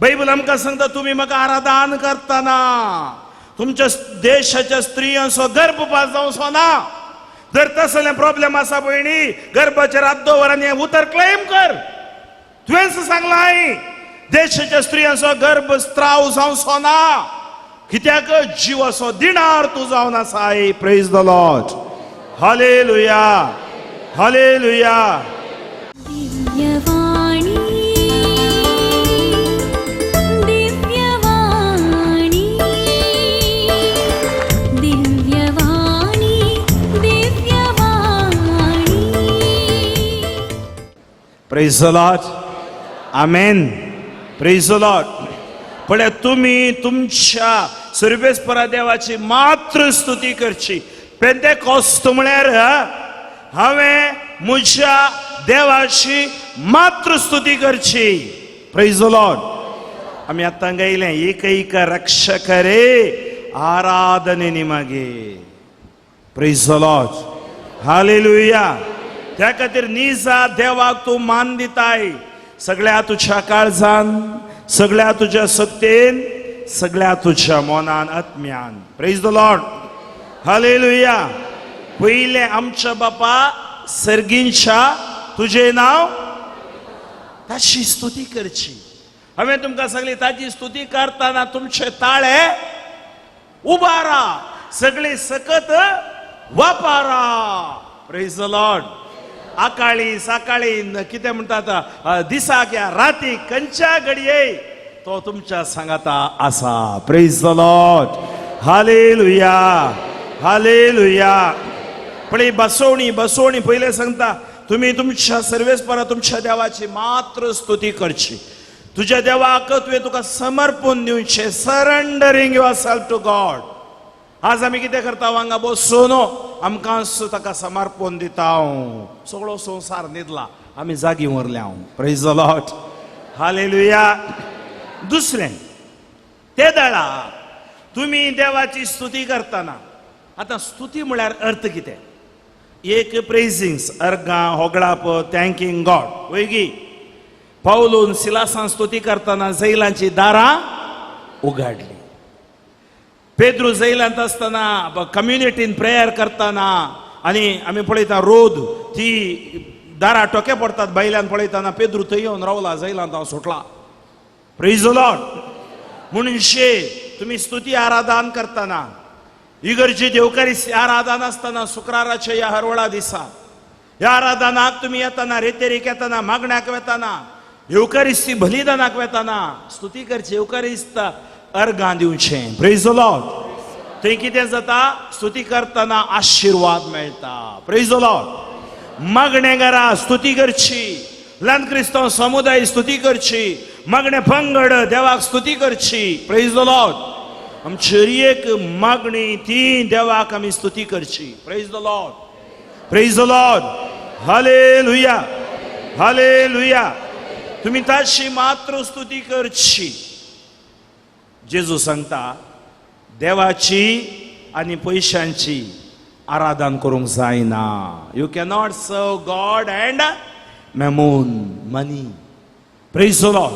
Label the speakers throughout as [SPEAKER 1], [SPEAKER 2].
[SPEAKER 1] Bible आमकां सांगता तुम्ही म्हाका आराधन करतना तुमच्या देशाच्या स्त्रियांचो गर्भपात जावचो ना. जर तसले प्रॉब्लेम आसा भयणी, गर्भाचेर हात दवर आनी उतर क्लेम कर. तुवेंच सांगलां देशाच्या स्त्रियांचो गर्भस्त्राव जावचो ना, कित्याक जिवाचो दिणार तूं जावन आसा. Praise the Lord. Hallelujah, hallelujah.
[SPEAKER 2] Divyavani, Divyavani, Divyavani, Divyavani.
[SPEAKER 1] Praise the Lord. Amen. Praise the Lord. पण तुम्ही तुमच्या सर्वेस्परा देवाची मात्र स्तुती करची. पेंतेकोस्त म्हळ्यार हांवें म्हज्या देवाची मात्र स्तुती करची. Praise the Lord. आमी आतां गायलें एकैक रक्षक रे आराधने निमागे. Praise the Lord. हालेलुया. त्या खातीर निजा देवाक तूं मान दिताय, सगळ्या तुझ्या काळजान, सगळ्या तुझ्या सत्तेन, सगळ्या तुझ्या मोनान, आत्म्यान. Praise the Lord. हालेलुया. पहिले आमच्या बापा सर्गींच्या तुझे नाव, ताची स्तुती करची. हांवें तुमकां सांगली ताची स्तुती करतना तुमचे ताळे उबारा, सगळे सकत वापारा. Praise the Lord. आकाळी साकाळी कितें म्हणटात दिसाक या राती खंयच्या घडये तो तुमच्या सांगाता आसा. Praise the Lord. Hallelujah, hallelujah. पण ही बसवणी बसवणी पहिले सांगता तुम्ही तुमच्या सर्वेस्परा तुमच्या देवाची मात्र स्तुती करची. तुझ्या देवाक तुका समर्पण दिवचे. Surrendering yourself to God. आज आम्ही कितें करता वांगा बसून आमकां ताका समर्पण दिता. सगळो संवसार न्हिदला, आमी जागी उरल्या. Praise the Lord. हालेलुया. दुसरें ते दळा तुम्ही देवाची स्तुती करतना, आतां स्तुती म्हळ्यार अर्थ कितें? एक प्रेजिंग्स, अर्गां, होगळाप, थँकिंग गॉड. वैगी पावलून सिलासान स्तुती करतना जैलांची दारां उगाडली. पेद्रू जैलांत आसतना कम्युनिटीन प्रेयर करतना आनी आमी पळयता रोद ती दारां टोके पडटात बायल्यान पळयतना पेद्रू थंय येवन रावला, जैलांत हांव सुटला. Praise the Lord. म्हणशे तुम्ही स्तुती आराधन करतना, इगर्जी देवकारिस्ती आराधन आसतना शुक्राराच्या ह्या हरवळा दिसा ह्या आराधनाक तुम्ही येतना, रेतेरीक येतना, मागण्याक वेतना, येवकारिस्ती बलिदानाक वेतना स्तुती करची. येवकारिस्त अर्गां दिवचें. Praise the Lord. थंय कितें जाता? स्तुती करतना आशिर्वाद मेळटा. Praise the Lord. मागणेकारा स्तुती करची, ल्हान क्रिस्तांव समुदाय स्तुती करची, मागणे पंगड देवाक स्तुती करची. Praise the Lord. आमची एक मागणी ती देवाक आमी स्तुती करची. Praise the Lord. Praise the Lord. Hallelujah, hallelujah. तुम्ही ताची मात्र स्तुती करची. जेजू सांगता देवाची आणि पैशांची आराधन करूंक जायना. You cannot serve God and mammon, money. Praise the Lord.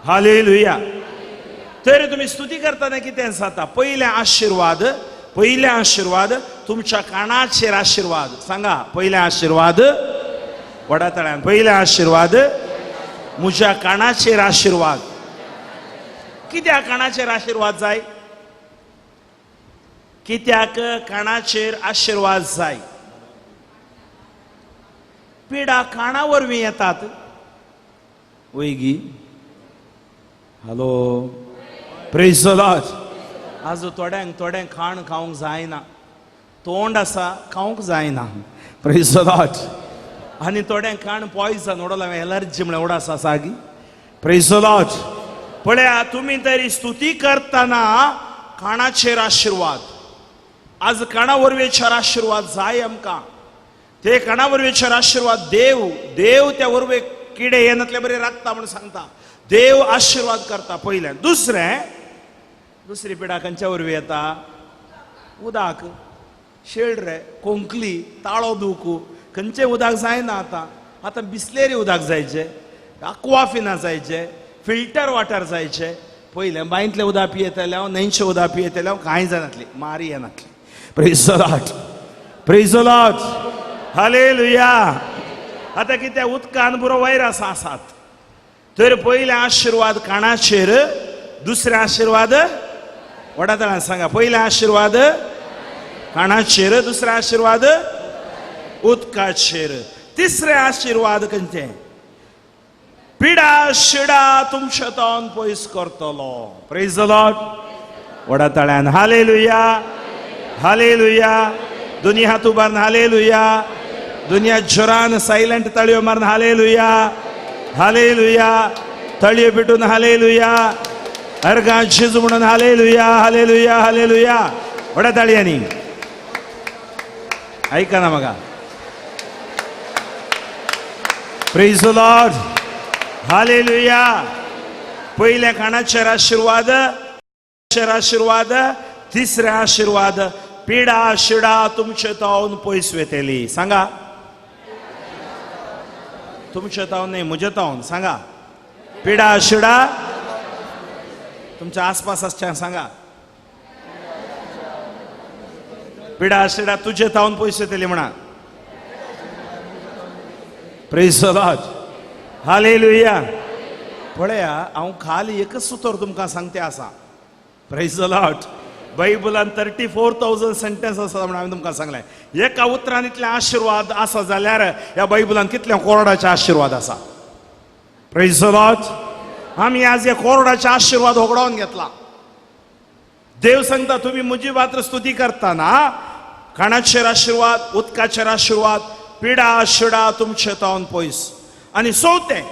[SPEAKER 1] Hallelujah. तर तुम्ही स्तुती करतना कितें जाता? पहिले आशीर्वाद, पहिले आशीर्वाद तुमच्या कानाचेर आशीर्वाद. सांगा पहिले आशीर्वाद वडा तळ्यान. पहिले आशीर्वाद म्हज्या कानाचेर आशीर्वाद. कित्याक कानाचेर आशीर्वाद जाय? कित्याक कानाचेर आशीर्वाद जाय? पिडा काना वरवीं येतात. वैगी हॅलो. Praise the Lord. आज थोड्यांक खाण खावंक जायना, तोंड आसा खावंक जायना. Praise the Lord. आनी थोड्यांक खाण पॉयझन उडला, एलर्जी म्हळ्यार उडासा सागी. Praise the Lord. पळया तुम्ही तरी स्तुती करतना कानाचेर आशीर्वाद. आज काना वरवेचेर आशीर्वाद जाय आमकां. ते काना वरवेचेर आशीर्वाद देव त्या वरवे किडे येनातले बरे राखता म्हणून सांगता. देव आशीर्वाद करता पयल्यान. दुसरी पिडा खंयच्या वरवीं येता? उदक, शेळरे, कोंकली, ताळो दुकू खंयचें उदक जायना. आतां बिस्लेरी उदक जायचें, आक्वाफिना जायचें, फिल्टर वॉटर जायचे पहिले बांयतले उदक पियेतले न्हंयचे उदक पियेतले कांय जायनातली मारी येनातली praise the Lord praise the Lord hallelujah आता कित्या उदकान बरो वायरस आसात तर पयले आशिर्वाद काणाचेर दुसरे आशिर्वाद वडातळान सांगा पयले आशिर्वाद काणाचेर दुसरे आशिर्वाद उदकाचेर तिसरे आशिर्वाद खंयचे पिडा शिडा तुमचे तोंड पयस करतलो प्रेज द लॉर्ड वडातळ्यान हालेलुया हालेलुया दोनी हात उबारून हालेलुया दुनिया जोरान सायलेंट तळयो मारून हालेलुया हालेलुया तळयो पिटून हालेलुया अर्गां झिज म्हणून हालेलुया हालेलुया हालेलुया वडा ताळयांनी ऐका ना मगा प्रेज द लॉर्ड हालेलुया पयल्या काणाचेर आशिर्वाद आशिर्वाद तिसरे आशिर्वाद पिडा शिडा तुमचे तोंड पयस वेतेली सांगा तुमचे तोंड नाही म्हजे तोंड सांगा पिडा शिडा तुमच्या आसपास असच्या सांगा पिडा शिडा तुझे तोंड पयस वेतेली म्हणा प्रेज द लॉर्ड हालेलुया पळया हांव खाली एकच सुतर तुमकां सांगते आसा प्रेज द लॉर्ड बायबलान 34,000 सेंटेन्स आसा म्हणून हांवें तुमकां सांगलें एका उतरान इतले आशिर्वाद आसा जाल्यार ह्या बायबलान कितले कोरडाचे आशिर्वाद आसा प्रेज द लॉर्ड आमी आज हे कोरडाचे आशिर्वाद होगडोवन घेतला देव सांगता तुम्ही म्हजी मात्र स्तुती करतना काणाचेर आशिर्वाद उदकाचेर आशिर्वाद पिडा शिडा तुमचे तोंड पयस आनी चवथें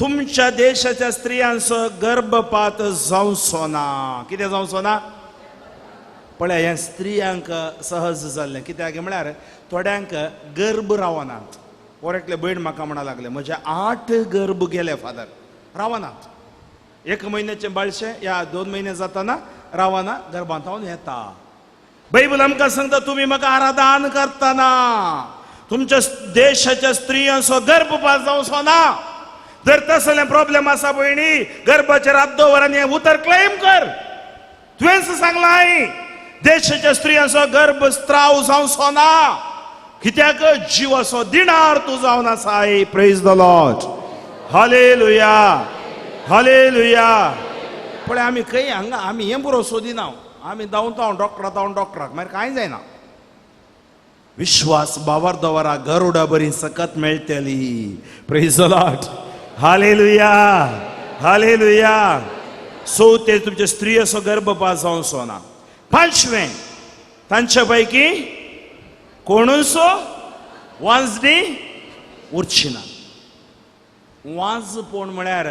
[SPEAKER 1] तुमच्या देशाच्या स्त्रियांचो गर्भपात जावचो ना कितें जावचो ना पळय ह्या स्त्रियांक सहज जाल्लें कित्याक म्हळ्यार थोड्यांक गर्भ रावनात और एकले भयण म्हाका म्हणा लागले म्हजे 8 गर्भ गेले फादर रावनात 1 म्हयन्याचे बाळशे या 2 म्हयने जाताना रावना गर्भांतावन येता बायबल आमकां सांगता तुमी म्हाका आराधन करतना तुमच्या देशाच्या स्त्रियांचो गर्भपात जावचो ना जर तसले प्रॉब्लेम आसा भयणी गर्भाचेर हात दवर आनी हें उतर क्लेम कर तुवेंच सांगलां देशाच्या स्त्रियांचो गर्भ स्त्राव जावचो ना कित्याक जिवाचो दिणार तूं जावन आसा praise the Lord hallelujah hallelujah पळय आमी खंय हांगा आमी हें बरो सोदिना आमी धांवता डॉक्टराक मागीर कांय जायना विश्वास बावर दवरा गरुडा बरी सकत मेळटली praise the Lord hallelujah hallelujah चवथे तुमचे स्त्रियेचो गर्भपात जावचो ना पांचवें तांचे पैकी कोणूच वांजडी उरची ना वांजपण म्हळ्यार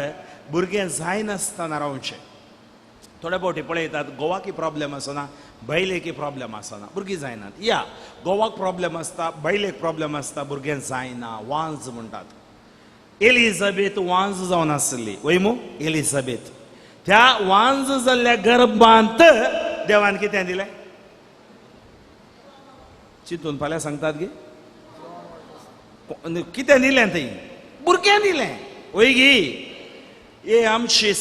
[SPEAKER 1] भुरगें जायनासतना रावचें थोडे फावटी पळयतात गोवाकी प्रॉब्लेम आसना बैलेकी प्रॉब्लेम आसना भुरगीं जायनात या गोवाक प्रॉब्लेम आसता बैलेक प्रॉब्लेम आसता भुरगें जायना वांज म्हणटात एलिझाबेथ वांज जावन आसली वयमू एलिझाबेथ त्या वांज जाल्ल्या गर्भांत देवान कितें दिलें चिंतून फाल्यां सांगतात गे कितें दिलें थंय भुरगें दिलें वय गी ए आमची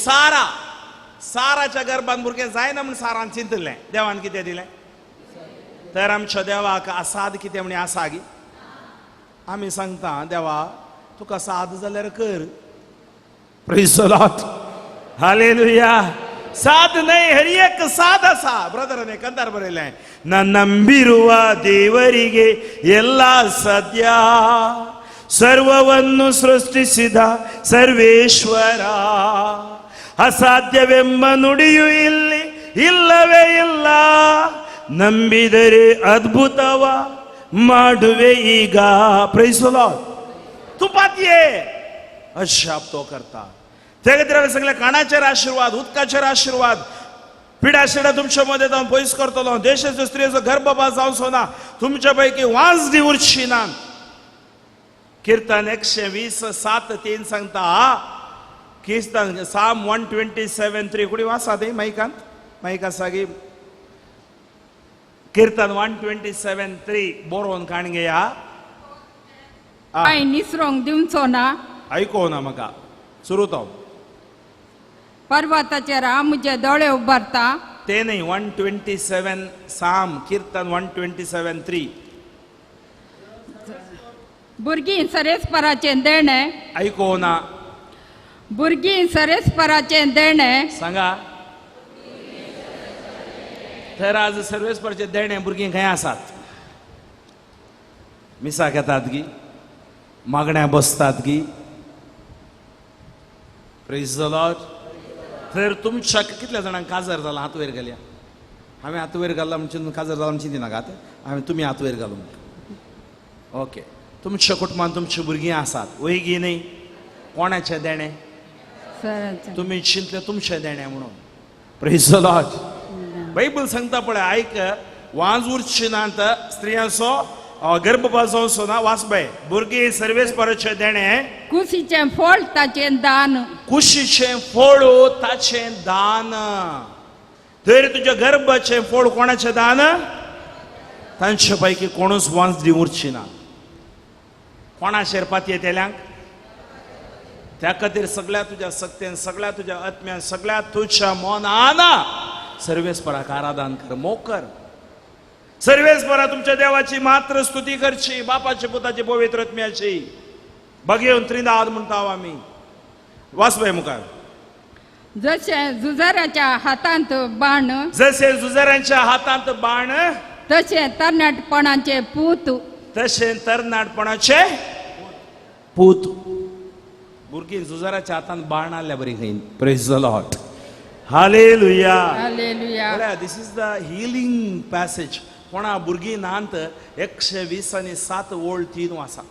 [SPEAKER 1] साराच्या गर्भांत भुरगें जायना म्हूण सारान चिंतलें देवान कितें दिलें तर आमच्या देवाक आसाद कितें म्हणे आसा गी आमी सांगता देवा तुका साद जाल्यार कर प्रेज द लॉर्ड हालेलुया साद न्हय हर एक साद आसा ब्रदरान कंदार बरयलें न ನಂಬಿರುವ ದೇವರಿಗೆ ಎಲ್ಲ ಸಾಧ್ಯ ಸರ್ವವನ್ನು ಸೃಷ್ಟಿಸಿದ ಸರ್ವೇಶ್ವರ ಅಸಾಧ್ಯವೆಂಬ ನುಡಿಯು ಇಲ್ಲಿ ಇಲ್ಲವೇ ಇಲ್ಲ ನಂಬಿದರೆ ಅದ್ಭುತವ ಮಾಡುವೆ ಈಗ ಪ್ರೈಸ್ द लॉर्ड तू पातये अशाप तो करता तेगद्र सगळे काणाचेर आशीर्वाद उदकाचेर आशीर्वाद पिडा शिडा तुमच्या मध्ये जावन पयस करतलो देशाच्या स्त्रियेचो गर्भपात जावचो ना तुमच्या पैकी वांजडी उरची ना कीर्तन 120:7-3 सांगता कीर्तन साम 127:3 कुडी वाचा ते माईक आसा गी कीर्तन 127:3 बरोवन काण घेया
[SPEAKER 3] काय निसरोंग दिवचो ना
[SPEAKER 1] ऐको ना म्हाका सुरू तो
[SPEAKER 3] पर्वताचेर हांव म्हजे दोळे उबारता.
[SPEAKER 1] ते नाही 127 साम कीर्तन 127:3.
[SPEAKER 3] भुरगीं सरेस्पराचें देणें.
[SPEAKER 1] ऐको ना
[SPEAKER 3] भुरगीं सरेस्पराचें देणें.
[SPEAKER 1] सांगा. तर आज सर्वेस्परचे देणे भुरगीं खंय आसात? मिसाक येतात गी, मागण्या बसतात गी. Praise the Lord. तर तुमच्या कितल्या जाणांक काजर जाला? हात वयर घालया. हांवें हात वयर घालला म्हणजे काजर जाला म्हणजे चिंतिनाकात. हांवें तुमी हात वयर घालूंक. ओके. तुमच्या कुटुंबात तुमची भुरगीं आसात. वैगी न्ही. कोणाचे देणे? तुम्ही चिंतले तुमचे देणे म्हणून. Praise the Lord. बायबल सांगता पळय, आयक. वाज उरचिनांत स्त्रियांचो गर्भपात जावचो ना. वाचबाय. भुरगीं सर्वेस्पराचे देणे.
[SPEAKER 3] कुशीचें फळ ताचें दान.
[SPEAKER 1] कुशीचें फळ ताचें दान. तर तुज्या गर्भाचें फळ कोणाचें दान? तांचे पैकी कोणूच वांसडी उरची ना. कोणाचेर पातये तेल्यांक? त्या खातीर सगळ्या तुज्या सक्तेन, सगळ्या तुज्या आत्म्यान, सगळ्या तुज्या मनान सर्वेस्पराक आराधन कर, मोग कर. सर्वेस्परा तुमच्या देवाची मात्र स्तुती करची, बापाची, पुताची, पवित्र आत्म्याची. भगेवन त्रिनाद म्हणटाव आमी. वाचबाय मुखार.
[SPEAKER 3] जशें जुजाराच्या हातांत बाण.
[SPEAKER 1] जसे जुजारांच्या हातांत बाण,
[SPEAKER 3] तशें तरणाटपणाचें पूत.
[SPEAKER 1] तशें तरणाटपणाचे पूत. भुरगीं जुजाराच्या हातांत बाण आसल्या बरी खंय. Praise the Lord. Hallelujah.
[SPEAKER 3] Hallelujah.
[SPEAKER 1] This is the healing passage. कोणा भुरगीं नांत 120:7 ओळ 3 वासा.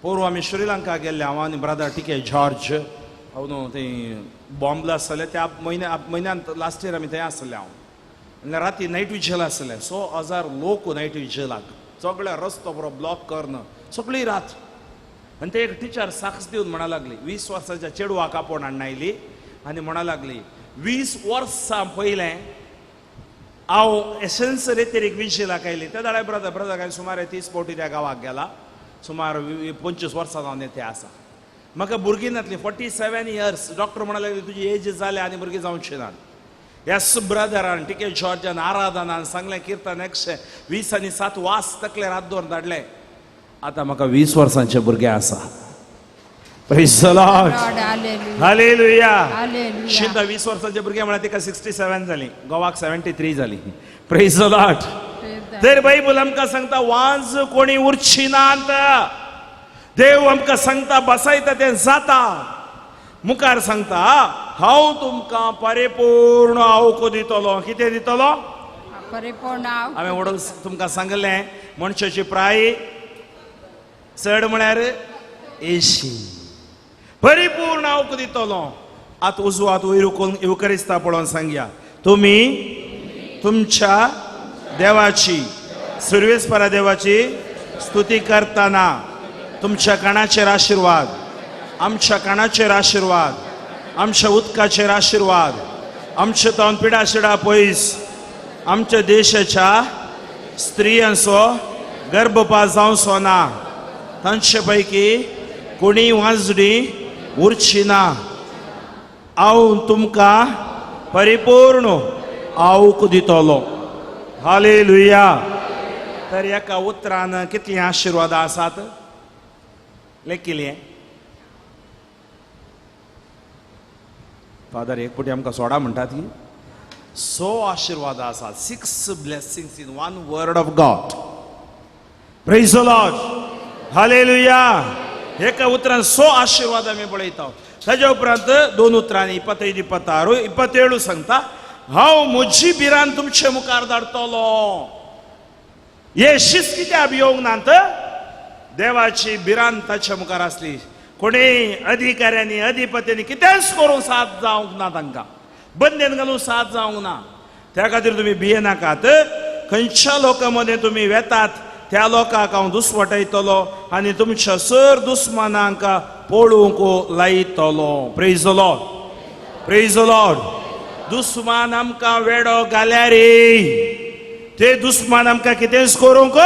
[SPEAKER 1] पोरू आमी श्रीलंका गेल्ले, हांव आनी ब्रदर टिके जॉर्ज. हांव न्हू थंय बॉम्ब ब्लास्ट जाले त्या म्हयन्यांत लास्ट इयर आमी थंय आसले. हांव आनी राती नायट विजल आसले. 100,000 लोक नायट विजलाक. सगळे रस्तो बरो ब्लॉक करन सगळी रात. आनी ते एक टिचर साक्ष दिवन म्हणा लागली, 20 वर्साच्या चेडवाक आपोवन हाडून आयली आनी म्हणा लागली, 20 वर्सां पयलें हांव एसेन्स रेतेरीक विजलाक आयली. त्या दाडा ब्रदर काय सुमार 30 फावटी त्या गांवाक गेला. सुमार 25 वर्सां जावन ते आसा. म्हाका भुरगीं नातली 47 इयर्स. डॉक्टर म्हणा लागली तुजी एज जाले आनी भुरगीं जावची ना. ह्याच ब्रदरान टिके जॉर्जान आराधनान सांगलें कीर्तन 120:7 वास तकले रात दवर धाडले. आतां म्हाका 20 वर्सांचे भुरगे आसा. Praise the Lord. हालेलुया. शिंदा 20 वर्सांचे भुरगे म्हळ्यार तिका 67 जाली. गोवाक 73 जाली. Praise the Lord. तर बायबल आमकां सांगता वाज कोणी उरची नात. देव आमकां सांगता बसायता तें जाता. मुखार सांगता हांव तुमकां परिपूर्ण आवको दितलो. कितें दितलो?
[SPEAKER 3] परिपूर्ण.
[SPEAKER 1] हांवें वडोवन तुमकां सांगलें मनशाची प्राय चड म्हळ्यार 80. परिपूर्ण आवको दितलो. आतां उजवात वयर युकरिस्ता पळोवन सांगया, तुमी तुमच्या देवाची, सर्वेस्परा देवाची स्तुती करतना तुमच्या कानाचेर आशिर्वाद, आमच्या कानाचेर आशिर्वाद, आमच्या उदकाचेर आशिर्वाद, आमच्या तावन पिडा शिडा पयस, आमच्या देशाच्या स्त्रियांचो गर्भपात जावचो ना. तांचे पैकी कोणी वांजडी उरची ना. हांव तुमकां परिपूर्ण आवक दितलो. हालेलुया. तर एका उतरान कितली आशिर्वाद आसात लेखिल्ले. फादर एक पुटी आमकां सोडा म्हणटात की 100 आशिर्वाद आसात. 6 blessings in one word of God. Praise the Lord. Hallelujah. एका उतरान 100 आशिर्वाद आमी पळयता. ताज्या उपरांत 2 उतरांनी 25, 26, 27 सांगता हांव म्हजी बिरान तुमचे मुखार धाडटलो. हे शिस्त कित्याक येवंक नात? देवाची बिरान ताच्या मुखार आसली. कोणी अधिकाऱ्यांनी अधिपत्यांनी कितेंच करूंक साथ जावंक ना. तांकां बंदेन घालून साथ जावंक ना. त्या खातीर तुमी भिये नाकात. खंयच्या लोकां मदें तुमी वेतात त्या लोकांक हांव दुस्वटायतलो आनी तुमच्या सर दुस्मानांक पळोवंक लायतलो. Praise the Lord. Praise the Lord. दुस्मान आमकां वेडो घाल्या रे. ते दुस्मान आमकां कितेंच करूंक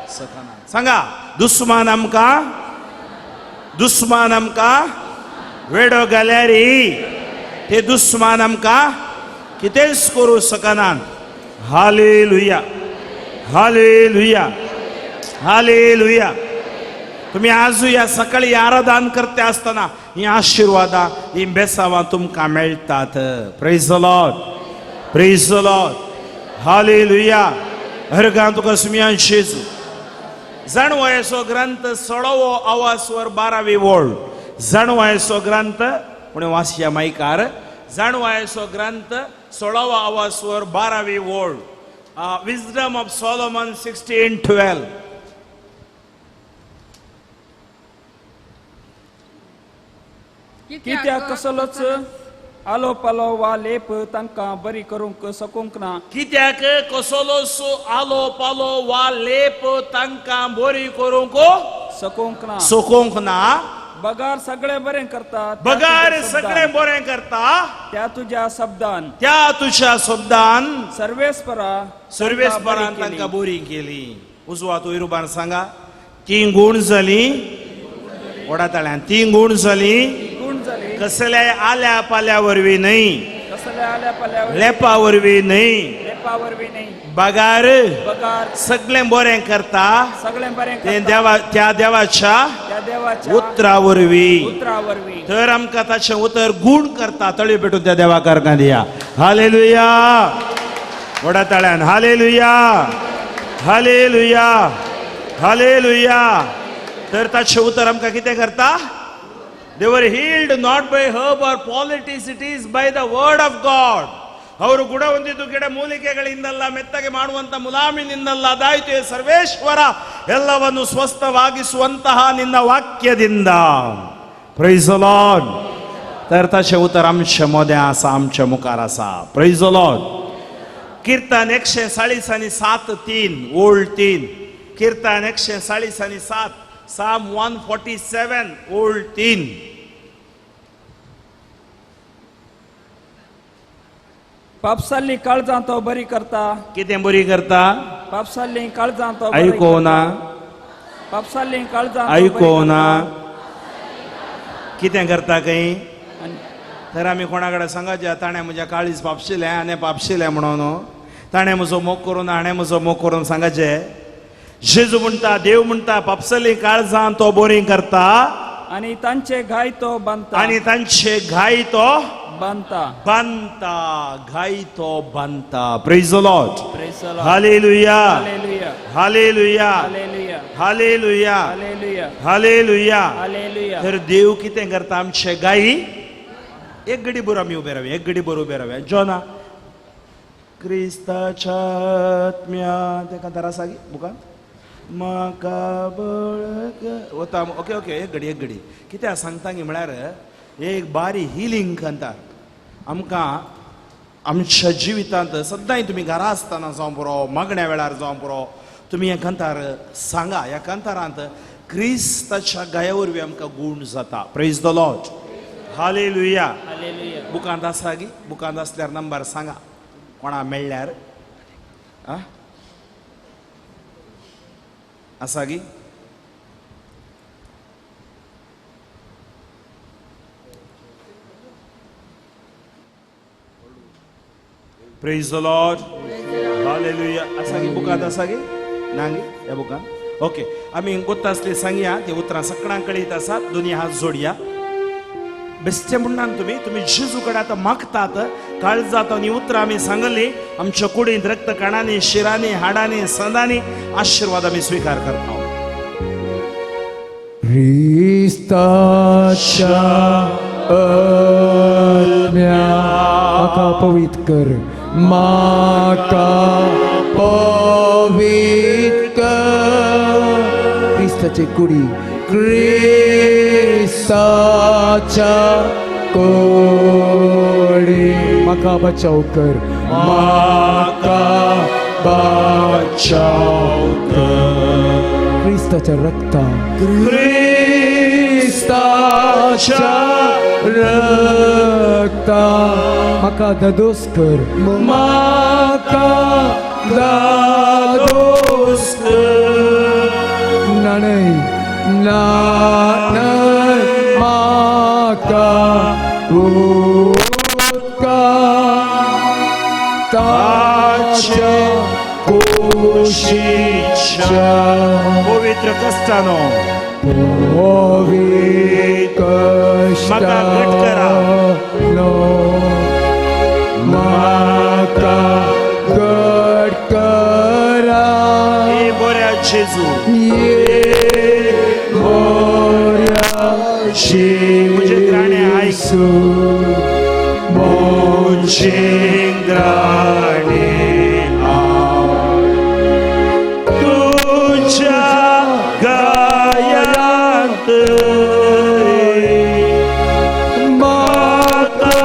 [SPEAKER 1] सकना. सांगा दुस्मान आमकां वेडो गाल्यारी ते दुस्मान आमकां कितेंच करूं शकनात. Hallelujah, hallelujah, hallelujah. तुम्ही आजू या सकाळी आराधन करते असताना ही आशीर्वादा ही बेसावा तुमकां मेळटात. Praise the Lord, praise the Lord, hallelujah. हरगां तुका सुमियान शेजू. जाणवायचो ग्रंथ 16वो आवाजवर 12वी ओळ. जाणवायचो ग्रंथ पुणे वासिया मायकार. जाणवायचो ग्रंथ 16वा आवाजवर 12वी ओळ. Wisdom of Solomon 16:12.
[SPEAKER 4] कित्याक कसलोच आलो पालो वा लेप तांकां बरी करूंक सकूंक ना.
[SPEAKER 1] कित्याक कसलोसो आलो पालो वा लेप तांकां बरी करूंक
[SPEAKER 4] सकूंक ना.
[SPEAKER 1] सोकोंक ना.
[SPEAKER 4] बगार सगळे बरें करता.
[SPEAKER 1] बगार सगळे बरें करता
[SPEAKER 4] त्या तुझ्या शब्दान.
[SPEAKER 1] त्या तुझ्या शब्दान
[SPEAKER 4] सर्वेस्परा
[SPEAKER 1] सर्वेस्परान तांकां बरी केली. उजवा तो इरुबान सांगा. 3 गुण जाली. ओडाताळ्यान 3 गुण जाली.
[SPEAKER 4] गुण जाली
[SPEAKER 1] कसल्या आल्या पाल्या वरवी नाही.
[SPEAKER 4] कसल्या आल्या पाल्यावर
[SPEAKER 1] लेपा वरवी नाही.
[SPEAKER 4] लेपावर बी नाही.
[SPEAKER 1] बगार
[SPEAKER 4] बगार
[SPEAKER 1] सगळे बरें करता.
[SPEAKER 4] सगळे बरें
[SPEAKER 1] ते
[SPEAKER 4] करता.
[SPEAKER 1] त्या देवाच्या
[SPEAKER 4] त्या देवाच्या
[SPEAKER 1] उतरावरवी.
[SPEAKER 4] उतरावरवी
[SPEAKER 1] तर आमकां ताचें उतर गुण करता. तळी पेटून त्या देवाक अर्घां दिया. हालेलुया. वडा ताळ्यान हालेलुया, हालेलुया, हालेलुया. तर ताचें उतर आमकां कितें करता? They were healed not by herb or politics, it is by the word of God. ಅವರು ಗುಣ ಹೊಂದಿದ್ದು ಗಿಡ ಮೂಲಿಕೆಗಳಿಂದಲ್ಲ, ಮೆತ್ತಗೆ ಮಾಡುವಂತ ಮುಲಾಮಿನಿಂದಲ್ಲ, ಅದಾಯಿತು ಸರ್ವೇಶ್ವರ ಎಲ್ಲವನ್ನು ಸ್ವಸ್ಥವಾಗಿಸುವಂತಹ ನಿನ್ನ ವಾಕ್ಯದಿಂದ. Praise the Lord. तर ताचे उतर आमच्या मोद्या आसा, आमच्या मुखार आसा. Praise the Lord. कीर्तन 140:7-3 ओळ 3. कीर्तन 140:7. Psalm 147 ओळ 3.
[SPEAKER 4] पापसाली काळजां तो बरी करता.
[SPEAKER 1] कितें बरी करता?
[SPEAKER 4] पापसाली काळजां तो बरी
[SPEAKER 1] ऐको ना,
[SPEAKER 4] करता. पापसाली काळजां तो बरी
[SPEAKER 1] ऐको ना.
[SPEAKER 4] करता.
[SPEAKER 1] कितें करता काही?
[SPEAKER 4] आनी
[SPEAKER 1] तर आमी कोणाकडे सांगायचे ताणें म्हज्या काळीज पापशिलें आनी पापशिलें म्हणून. ताणें म्हजो मोग करून हाणें म्हजो मोग करून सांगायचें. जेजू म्हणटा, देव म्हणटा, पापसली काळजां तो बरी करता
[SPEAKER 4] आनी तांचे घाय तो बांदता.
[SPEAKER 1] आनी तांचे घाय तो
[SPEAKER 4] बांदता.
[SPEAKER 1] बांदता. घाय तो बांदता. Praise the Lord.
[SPEAKER 4] Praise the Lord.
[SPEAKER 1] Hallelujah,
[SPEAKER 4] Hallelujah.
[SPEAKER 1] Hallelujah,
[SPEAKER 4] Hallelujah.
[SPEAKER 1] Hallelujah,
[SPEAKER 4] Hallelujah.
[SPEAKER 1] Hallelujah.
[SPEAKER 4] Hallelujah.
[SPEAKER 1] तर देव कितें करता? आमचे गायी. एक घडी बरो आमी उबे रावया, एक घडी बरो उबे रावया. जोना क्रिस्ताच्या आत्म्या तेका दरा सागी बुकान म्हाका बळक वता. ओके ओके, एक घडी कित्याक सांगता गी म्हळ्यार एक बारी हिलिंग करतात. आमकां आमच्या जिवितांत सदांय तुमी घरा आसतना जावं बरो, मागण्या वेळार जावं बरो, तुमी हे कंतार सांगा. ह्या कंतारांत क्रिस्ताच्या गाया वरवीं आमकां गुण जाता. Praise the Lord. Hallelujah.
[SPEAKER 4] Hallelujah.
[SPEAKER 1] बुकांत आसा गी? बुकांत आसल्यार नंबर सांगा कोणा मेळ्ळ्यार. आसा गी? Praise the Lord. हालेलुया. आसा गी? बुकांत आसा गी? ना गी ह्या बुकांत? ओके, आमी गोत्ता आसली सांगया. ती उतरां सगळ्यांक कळीत आसात. दोनी हात जोडया. बेश्टे म्हणना तुमी जेजू कडेन आतां मागतात. काळजात आनी उतरां आमी सांगली. आमच्या कुडींत रक्त कणांनी, शिरांनी, हाडांनी, संदांनी आशीर्वाद आमी स्वीकार करता.
[SPEAKER 5] ख्रिस्ताच्या आत्म्या म्हाका पवित्र कर, म्हाका पवित्र कर. ख्रिस्ताचे कुडी, ख्रिस्ताच्या कुडी म्हाका बचाव कर, म्हाका बचाव कर. ख्रिस्ताच्या रक्ता, ख्रिस्ताच्या रक्ता म्हाका दादोस कर, म्हाका दादोस कर. नाणय म्हाका ताच्या कुशीच्या
[SPEAKER 1] पवित्र कष्टानो
[SPEAKER 5] म्हाका घट करा म्हाका घट करा
[SPEAKER 1] हे बऱ्या जेजू
[SPEAKER 5] मुझे
[SPEAKER 1] ग्राणे ऐक.
[SPEAKER 5] मुझे ग्राणे
[SPEAKER 1] तुझ्या गायात
[SPEAKER 5] माता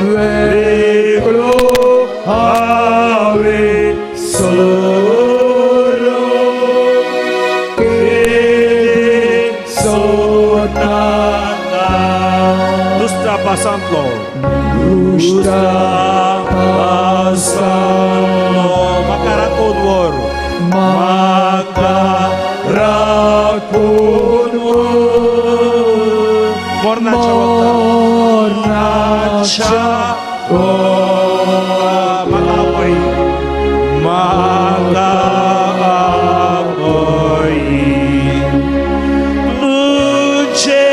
[SPEAKER 5] वेगळो हावे सोरो
[SPEAKER 1] दुष्टापासांतलो म्हाका राखून व्हर
[SPEAKER 5] म्हाका राखून
[SPEAKER 1] मरणाच्या वखदार म्हाका पळय
[SPEAKER 5] म्हाका
[SPEAKER 1] तुझे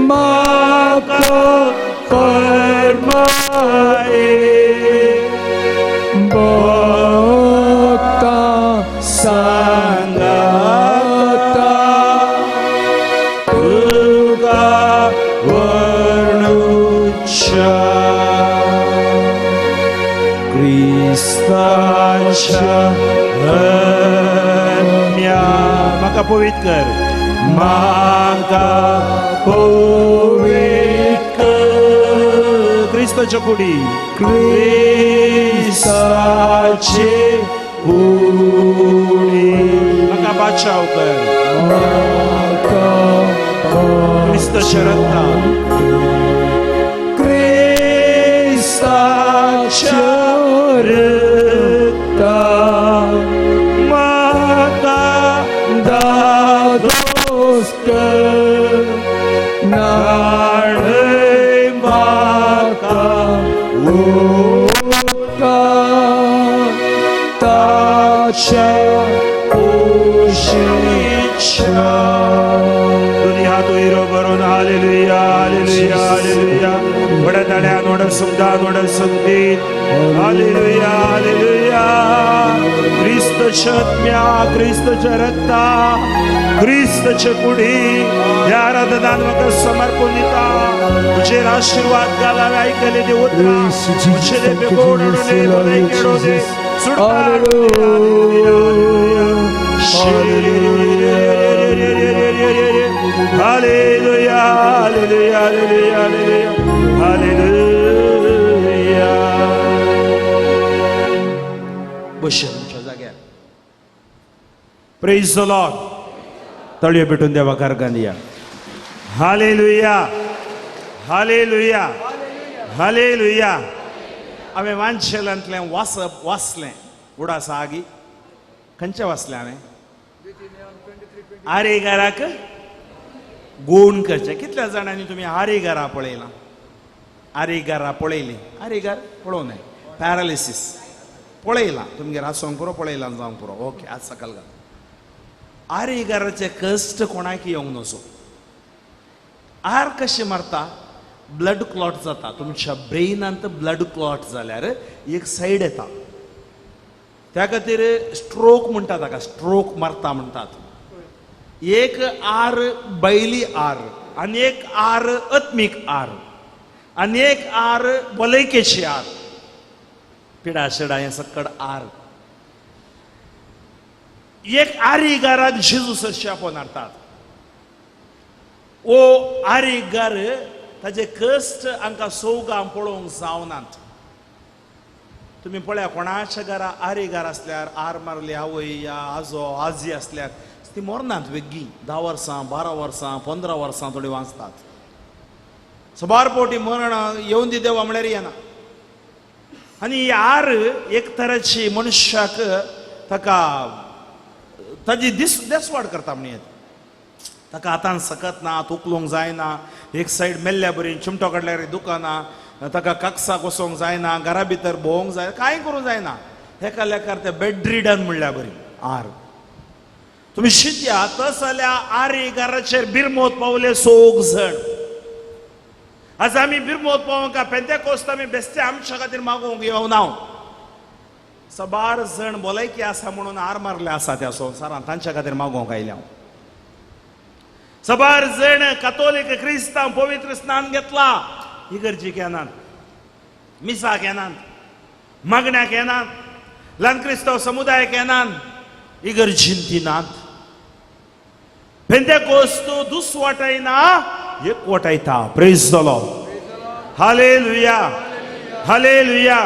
[SPEAKER 5] म्हाका फरमाये भक्ता सांगता तुका वर्णुच्या क्रिस्ताच्या धर्म्या
[SPEAKER 1] म्हाका पवित्र कर
[SPEAKER 5] म्हाका पवित्र
[SPEAKER 1] क्रिस्ताच्या कुडी
[SPEAKER 5] क्रिस्ताचे कुडी
[SPEAKER 1] म्हाका बादशाव कर
[SPEAKER 5] म्हाका
[SPEAKER 1] क्रिस्ताच्या रक्तान
[SPEAKER 5] क्रिस्ताच्या रक्तान म्हाका दादोस कर नाडय म्हाका ओका ताच्या कुशीच्या
[SPEAKER 1] दोन्ही हात उयरो बरोवन हालेलुया हालेलुया हालेलुया वड्या ताळ्यान वड सुद्दां वड संगीत हालेलुया हालेलुया क्रिस्तच्या आत्म्या क्रिस्तच्या रक्ता क्रिस्तच्या कुडी ह्या आराधनान म्हाका समर्पण दिता मुझे आशीर्वाद घाल हांवें आयकले देव उतरा मुझे दे बेगोड अडोले बोलाय केडो दे सुटणार हालेलुया हालेलुया हालेलुया हालेलुया बशा तुमच्या जाग्यार प्रेज द लॉर्ड तळयो भेटून देवा कारगांदिया हालेलुया हालेलुया हालेलुया हांवें वांचेलांतलें वाचलें उडासा आगी खंयचें वाचलें हांवें आरेगाराक गोवन करचें कितल्या जाणांनी तुमी आरेगारा पळयलां आरेगारा पळयलीं आरेगार पळोवं न्हय पॅरालिसीस पळयलां तुमगेर आसोंक पुरो पळयलां जावंक पुरो ओके आज सकाळ घाल आरेगाराचे कश्ट कोणाक येवंक नजो आर कशें मारता ब्लड क्लॉट जाता तुमच्या ब्रेनांत ब्लड क्लॉट जाल्यार एक सायड येता त्या खातीर स्ट्रोक म्हणटा ताका स्ट्रोक मारता म्हणटात एक आर बैली आर आनी एक आर आत्मीक आर आनी एक आर भलायकेची आर पिडाशेडा हें सकड आर एक आरिगाराक जेजूस शापोन हाडटात ओ आरिगार ताजे कश्ट आमकां सौगां पळोवंक जावनात तुम्ही पळया कोणाच्या घरा आरेगार असल्यार आर मारली आवय या आजो आजी असल्यार ती मरनात वेग्गी 10 वर्सां 12 वर्सां 15 वर्सां थोडी वाचतात सबारपोटी मरण येवन दी देवा म्हळ्यार येना आनी ही आर एक तराची मनशाक ताका ताजी देसवाड करता म्हण ताका हातान सकत ना उखलूंक जायना एक सायड मेल्ल्या बरी चिमटो काडल्यार दुखाना ताका काकसाक वसोंक जायना घरा भितर भोवंक जाय कांय करूंक जायना हेका लेकार ते बेड रिडन म्हणल्यार बरी आर तुम्ही शित्या तस जाल्यार आरी घराचेर बिरमोत पावले 100 जण आज आमी बिरमोत पावोंक पेंतेकोस्त आमी बेश्टे आमच्या खातीर मागोवंक येवना सबार जण भलायकी आसा म्हणून आर मारले आसा त्या संवसारांत तांच्या खातीर मागोवंक आयल्या सबार जण कातोलीक क्रिस्तांव पवित्र स्नान घेतला इगर्जी केनात मिसाक येनात मागण्याक येनात ल्हान क्रिस्तांव समुदायाक येनात इगर्जीन ती नात पेंतेकोस्त दुसवाटायना एकवटायता praise the Lord hallelujah hallelujah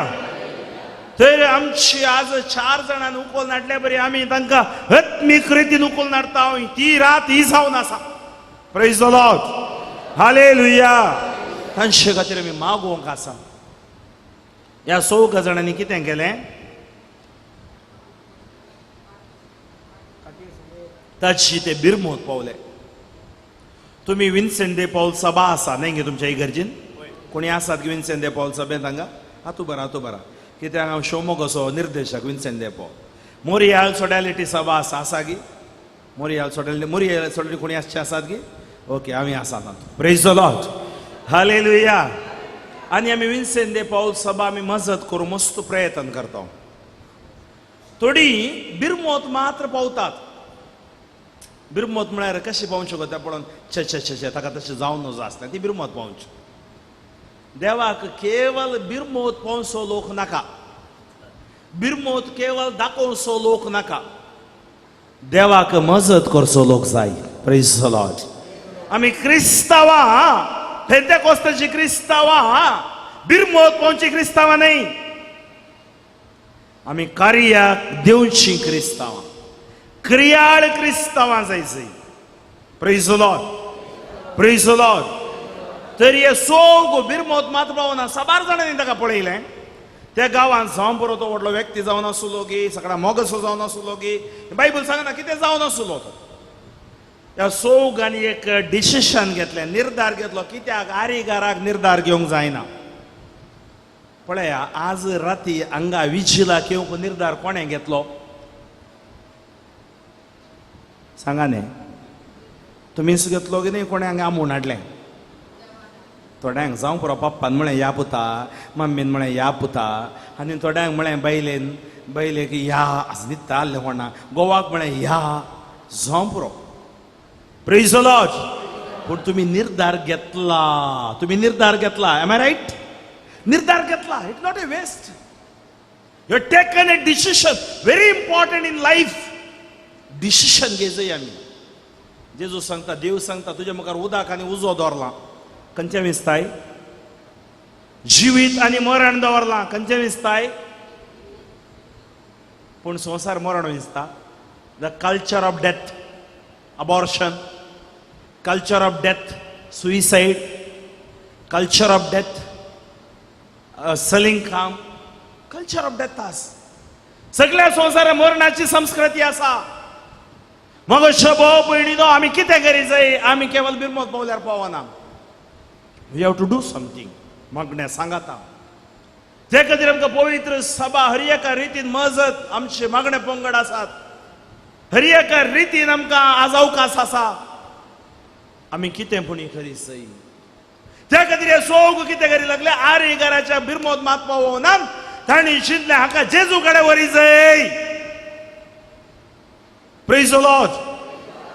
[SPEAKER 1] तर आमची आज 4 जणांनी उखल नाटल्या बरी आमी तांकां आत्मीक रितीन उखल नाटता ती रात ही जावन आसा प्रेज द लॉर्ड हालेलुया तांचे खातीर आमी मागोवंक आसा ह्या 100 जणांनी कितें केलें ताची ते बिरमोत पावले तुम्ही विन्सेंट दे पौल सभा आसा न्ही गे तुमच्या इगर्जीन कोणी आसात की विन्सेंट दे पौल सभेंत हांगा हातू बरा कित्याक हांव शिवमोग असो निर्देशक विन्सेंट दे पौल मोरियाल सोडॅलिटी सभा आसा की मोरियाल सोडॅलिटी कोणी आसचे आसात की ओके आमी आसात प्रेज द लॉर्ड हालेलुया आनी आमी विन्सेंट दे पौल सभा आमी मजत करूं मस्त प्रयत्न करता थोडी बिरमोत मात्र पावतात बिरमोत म्हळ्यार कशी पावूंक शकता पळोवन चे ताका तशें जावन नजो आसता ती बिरमोत पावची देवाक केवल बिरमोत पावसो लोक नाका बिरमोत केवल दाखोवसो लोक नाका देवाक मजत करचो लोक जाय प्रेज द लॉर्ड आमी क्रिस्तांवां पेंतेकोस्ताची क्रिस्तांवां बिरमोत पावची क्रिस्तांवां न्ही आमी कार्याक देवची क्रिस्तांवां क्रियाळ क्रिस्तांवां जायचीं praise the Lord praise the Lord तर हे 100 बिरमोत मात्र पावना सबार जाणांनी ताका पळयलें त्या गांवांत जावं बरो तो व्हडलो व्यक्ती जावन आसलो की सगळा मोगसो जावन आसलो की बायबल सांगना कितें जावन आसलो तो ह्या 100 एक डिसिशन घेतलें निर्धार घेतलो कित्याक आरीगाराक निर्धार घेवंक जायना पळया आज राती हांगा विजिलाक येवंक निर्धार कोणें घेतलो सांगा न्ही तुमीच घेतलो की न्ही कोणें हांगा आमून हाडलें थोड्यांक जावं पुरो पप्पान म्हळें या पुता मम्मीन म्हळें या पुता आनी थोड्यांक म्हळें बैलेक या असं न्हिदता आसलें कोणा गोवाक म्हळें या जावं पुरो प्रेज द लॉर्ड पूण तुमी निर्धार घेतला एम आय रायट निर्धार घेतला it not a waste you have taken a decision very important in life decision घेजय आमी जेजू सांगता देव सांगता तुज्या मुखार उदक आनी उजो दवरला खंयचे विस्ताय जिवीत आनी मरण दवरला खंयचे विस्ताय पूण संवसार मरण vista the culture of death abortion culture of death suicide culture of death selling काम कल्चर ऑफ डेथ आस सगळ्या संवसारा मरणाची संस्कृती आसा मग भाऊ भयणीनो आमी कितें करी जाय आमी केवल बिरमोत पावल्यार पावना we have to do something मागणें सांगाता ते खातीर आमकां पवित्र सभा हर एका रितीन मजत आमचे मागणे पंगड आसात हर एका रितीन आमकां आज अवकाश आसा आमी कितें पुणी करी जाय त्या खातीर हे सोग कितें करी लागले आरी घराच्या बिरमोत मात पावोना तांणी चिंतलें हाका जेजू कडेन व्हरी जाय प्रेज द लॉर्ड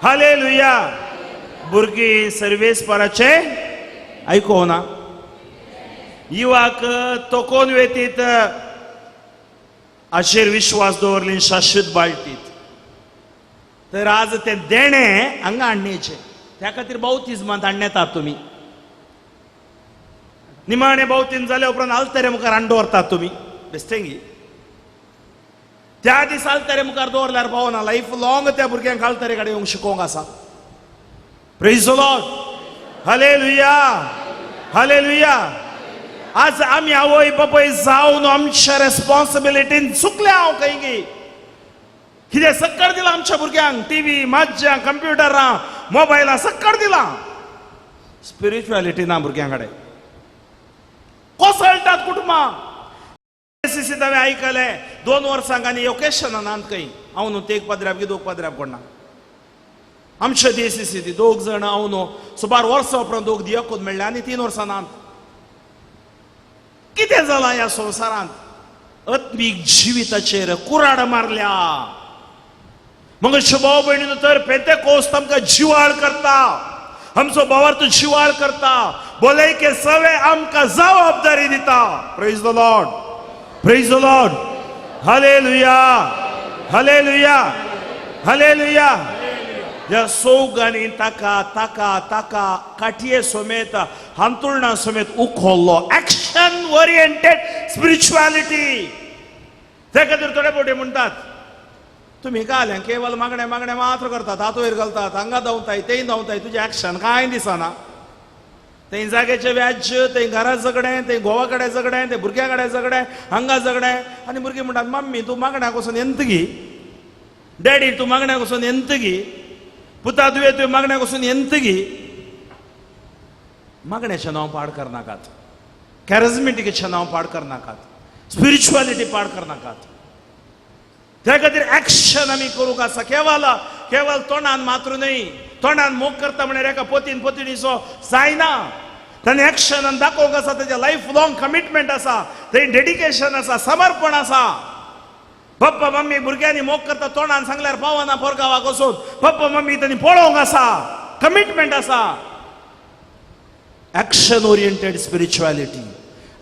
[SPEAKER 1] हालेलुया भुरगीं सर्वेस्पराचे आयकोना युवाक तोकोन वेतीत आशेर विश्वास दवरली शाश्वत बाळटीत तर आज ते देणे हांगा हाडणेचे त्या खातीर बावतिजमांत हाडून येतात तुमी निमाणे बावतीन जाल्या उपरांत आलतरे मुखार हाडून दवरतात तुमी बेस्तेंगी त्या दीस आलतरे मुखार दवरल्यार पावना लायफ लॉंग त्या भुरग्यांक आलतरे कडेन येवंक शिकोवंक आसा praise the Lord hallelujah hallelujah आज आमी आवय बापूय जावन आमच्या रेस्पॉन्सिबिलिटीन चुकले हांव खंय गे कितें सक्कर दिला आमच्या भुरग्यांक टीव्ही माज्या कंप्युटरां मोबायलां सक्कर दिला स्पिरिच्युअलिटी ना भुरग्यां कडेन कोसळटात कुटुंबां सीसीत हांवें आयकलें 2 वर्सांक आनी ओकेशनां नात खंय हांव न्हू ते एक पदऱ्याक की दोग पदऱ्याक पडना आमच्या DCC 2 जण हांव न्हू सुमार वर्सां उपरांत दोग दियकूच मेळ्ळे आनी 3 वर्सां नात कितें जालां ह्या संवसारांत आत्मीक जिविताचेर कुराड मारल्या मग भाव भयणीनो तर पेंतेकोस्त आमकां जिवाळ करता आमचो भावार्थ जिवाळ करता भलायके सवे आमकां जबाबदारी दिता praise the Lord praise the Lord hallelujah hallelujah hallelujah ह्या सौगांनी ताका ताका ताका काटये समेत हांतुरणां समेत उखल्लो एक्शन ओरिएंटेड स्पिरिच्युअलिटी ते खातीर थोडे पोटे म्हणटात तुम्ही काय केवळ मागणे मागणे मात्र करतात हात वयर घालतात हांगा धांवताय तेय धांवताय तुझे एक्शन कांय दिसना ते जागेचे व्याज ते घरा झगडें ते घोवा कडेन झगडें ते भुरग्या कडेन झगडें हांगा झगडें आनी भुरगीं म्हणटात मम्मी तूं मागण्याक वचून एंतगी डॅडी तूं मागण्याक वचून एंतगी पुता तुवें तुवें मागण्याक वचून एंतगी मागण्याचें नांव पाड करनाकात कॅरिझमॅटिकेचें नांव पाड करनाकात स्पिरिच्युअलिटी पाड करनाकात त्या खातीर एक्शन आमी करूंक आसा केवळ तोंडान मात्र न्हय तोंडान मोग करता म्हणल्यार एका पतीन पत्नीचो जायना ताणें एक्शनान दाखोवंक आसा तेजें लायफ लॉंग कमिटमेंट आसा थंय डेडिकेशन आसा समर्पण आसा पप्पा मम्मी भुरग्यांनी मोग करता तोंडान सांगल्यार पावना पोरगांवाक वचून पप्पा मम्मी तांणी पळोवंक आसा कमिटमेंट आसा एक्शन ओरिएंटेड स्पिरिच्युअलिटी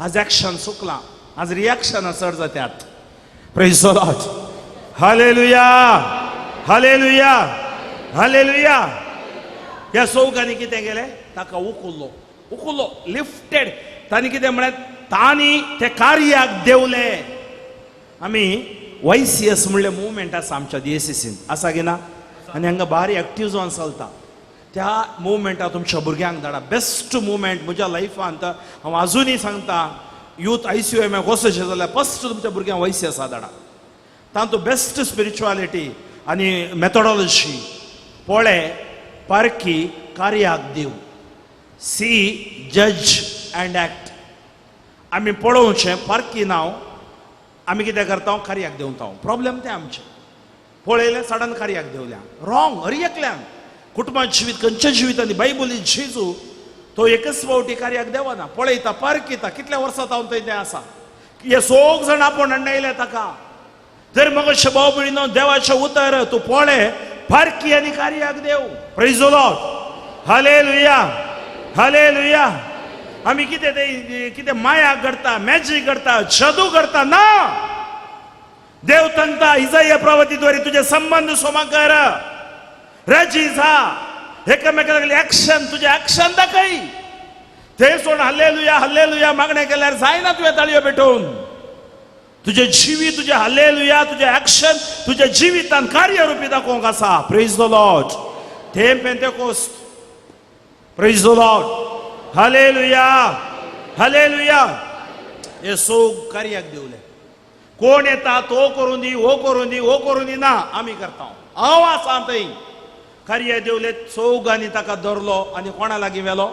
[SPEAKER 1] आज एक्शन चुकलां आज रिएक्शनां चड जातात praise the Lord hallelujah hallelujah hallelujah ह्या सौगांनी कितें केलें ताका उखल्लो लिफ्टेड तांणी कितें म्हळें तांणी ते कार्याक देवले आमी YCS म्हणलें मुवमेंट आसा आमच्या DCCन आसा की ना आनी हांगा भारी एक्टिव्ह जावन चलता त्या मुवमेंटाक तुमच्या भुरग्यांक धाडा बेस्ट मुवमेंट म्हज्या लायफांत हांव आजुनूय सांगता यूथ ICUM वचचें जाल्यार फस्ट तुमच्या भुरग्यांक YCS धाडा तातूंत बेस्ट स्पिरिच्युअलिटी आनी मेथोडॉलॉजी पोळे पारखी कार्याक देव सी जज अँड एक्ट आमी पळोवचें पारखी नांव आमी कितें करता कार्याक देंवता प्रॉब्लेम तें आमचें पळयलें सडन कार्याक देंवल्या रॉंग हरियकल्यान कुटुंबात जिवीत खंयच्या जिवितांनी बायबलींत जेजू तो एकच फावटी कार्याक देवना पळयता पारखीता कितल्या वर्सां जावन थंय तें आसा हे सोग जाण आपूण हाडून ताका तर मग भाव भयणीनो देवाचें उतर तूं पळय पारखी आनी कार्याक देव praise the Lord hallelujah hallelujah आमी कितें माया करता मॅजीक करता जादू करता ना देव सांगता इजाया प्रवचीद्वारे तुझे संबंध सोमा कर राजी जा एकामेकाक एक्शन तुझे एक्शन दाखय ते सोड हल्लेलुया हल्लेलुया मागणे केल्यार जायना तुवें ताळयो पेटोवन तुझे जिवीत तुझे हल्लेलुया तुझे एक्शन तुझे जिवितान कार्यरूपी दाखोवंक आसा प्रेज द लॉर्ड थेम पेंतेकोस्त praise the Lord hallelujah hallelujah हे सोग कार्याक देवले कोण येता तो करून दी हो करून दी हो करून दी ना आमी करता हांव आसा थंय कार्य देवले सोगांनी ताका धरलो आनी कोणा लागीं व्हेलो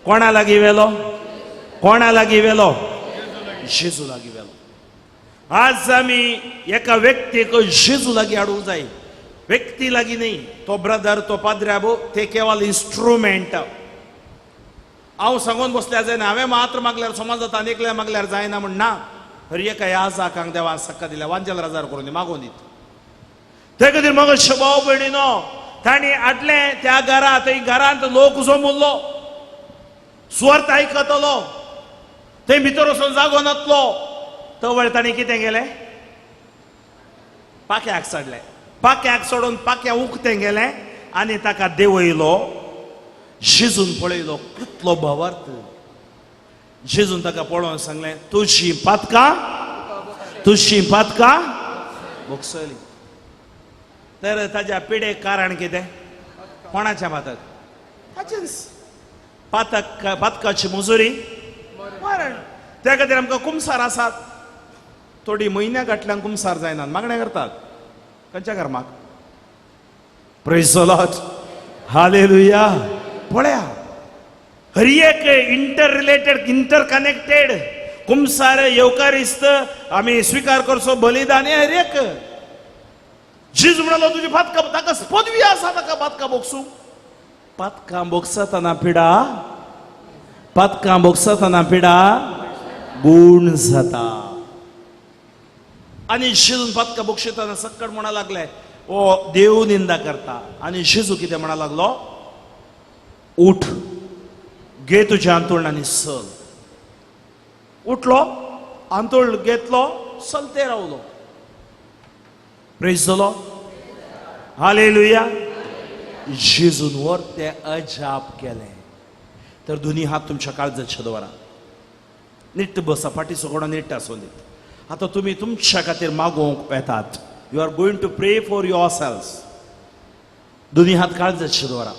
[SPEAKER 1] कोणा लागीं व्हेलो कोणा लागीं व्हेलो जेजू लागीं व्हेलो आज आमी एका व्यक्तीक जेजू लागीं हाडूंक जाय व्यक्ती लागीं न्ही तो ब्रदर तो पाद्र्याबो ते केवळ इन्स्ट्रुमेंट हांव सांगून बसल्यार जायना हांवें मात्र मागल्यार समाजांत आनीकल्या मागल्यार जायना म्हण ना हर एका ह्या जाकांक देवान सक्का दिल्या वांजेल राजार करून दी मागोवन दीत ते खातीर मग भाव भयणीनो तांणी हाडलें त्या घरा थंय घरांत लोक जमूल्लो स्वर्थ आयकतलो थंय भितर वचून जागो नासलो तो वेळ तांणी कितें केलें पाक्याक चडलें पाक्याक चडोवन पाक्या उक्तें गेलें आनी ताका देंवयलो जेजून पळयलो कितलो भावार्थ जेजून ताका पळोवन सांगलें तुझी पातकां भोगसली तर ताच्या पिडेक कारण कितें कोणाच्या पातक ताचेंच पातकाची मुजुरी मरण त्या खातीर आमकां कुमसार आसात थोडी म्हयन्या गांठल्यान कुमसार जायनात मागणें करतात खंयच्या कर्माक? Praise the Lord, hallelujah. पळया, हर एक इंटर रिलेटेड, इंटर कनेक्टेड. कुमसार येवकारिस्त आम्ही स्वीकार करचो, बलिदान हे हर एक. जेजू म्हणालो तुझी पातका, ताका पदवी आसा ताका पातका बोगसूंक. पातकां बोगसतना पिडा, पातकां बोगसतना पिडा गुण जाता. आनी जेजून पातकां बोगशितना सक्कड म्हणा लागले ओ देव निंदा करता. आनी जेजू कितें म्हणा लागलो? उठ, घे तुझे अंतोळ आनी चल. उठलो, अंतोळ घेतलो, चलते रावलो. Praise the Lord, hallelujah. जेजून वर ते अजाप केले. तर दोन्ही हात तुमच्या काळजाचेर दवरा. नीट बसा, फाटी सोगोडो नीट आसूं दी. आता तुम्ही तुमच्या खातीर मागोवंक येतात. यू आर गोइंग टू प्रे फॉर युअर सेल्स. दोन्ही हात काळजाचेर दवरा.